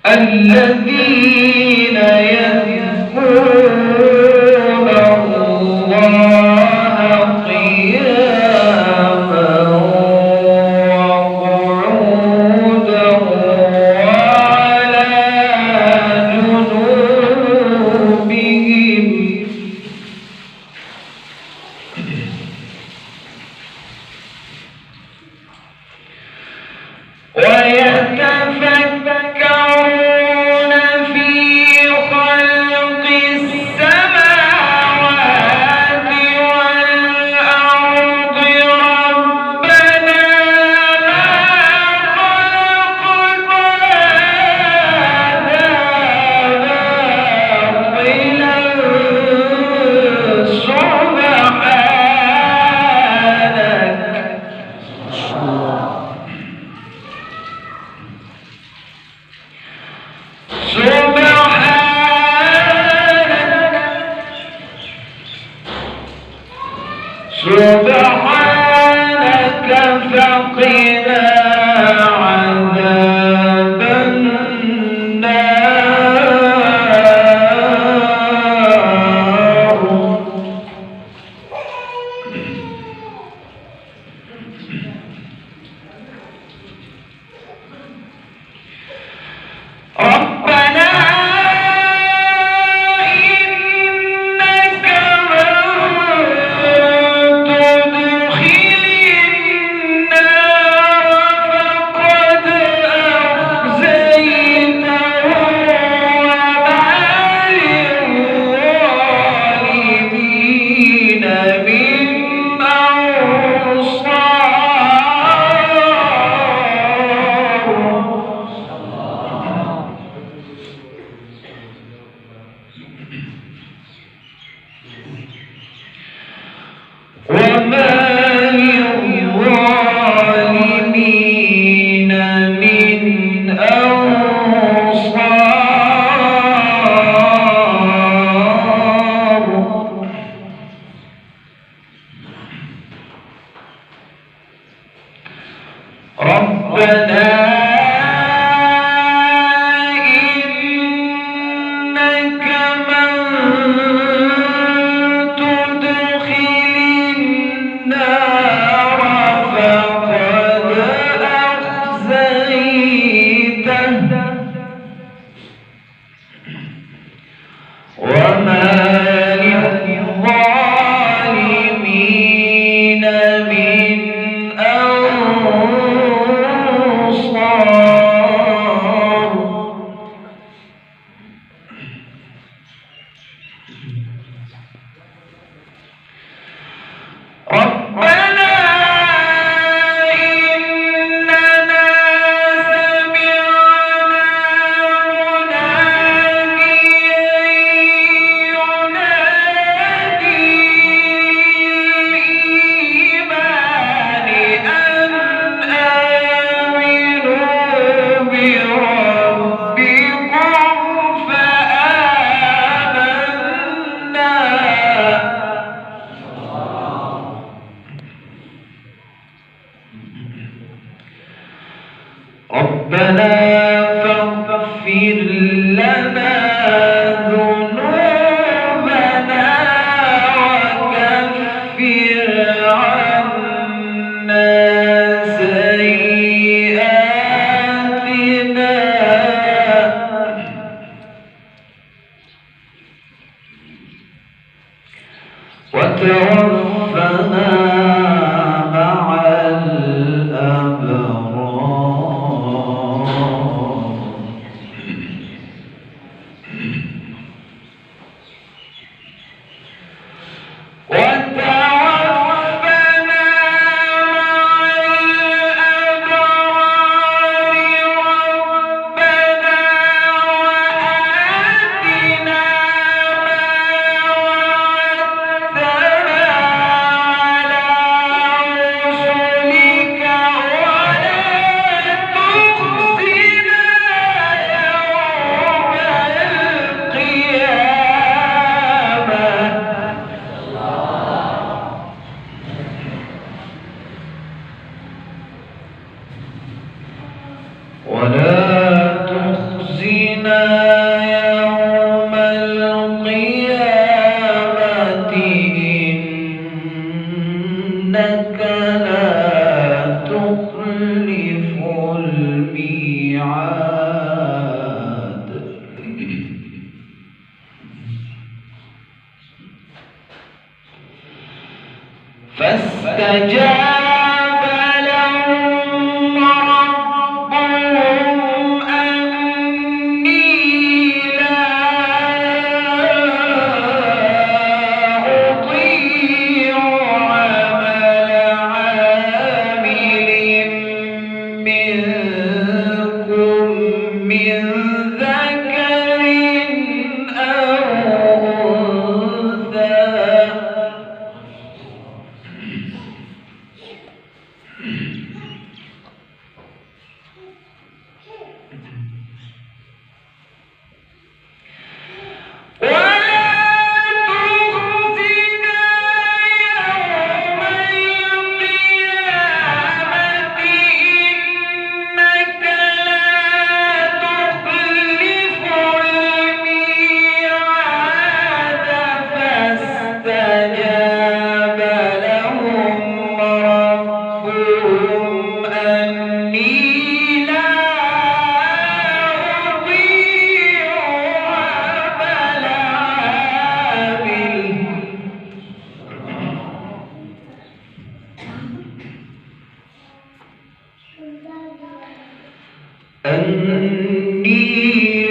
الذين يذكرون الله قياما وقعودا وعلى جنوبهم ويتفكرون في خلق السماوات والأرض ربنا ما خلقت هذا باطلا سبحانك فقنا عذاب النار ربنا إنك من تدخل النار فقد أخزيته وما للظالمين من ربنا إنك من تدخل النار فقد أخزيته وما للظالمين من ربنا إننا سمعنا مناديا ينادي للإيمان أن آمنوا بربكم فآمنا ربنا فاغفر لنا ذنوبنا وكفر عنا سيئاتنا وتوفنا مع الأبرار إنك لا تخلف الميعاد فاستجاب لهم ربهم أني لا أضيع عمل عامل منكم من ذكر أو أنثى فاستجاب لهم ربهم أني لا أضيع عمل عامل أني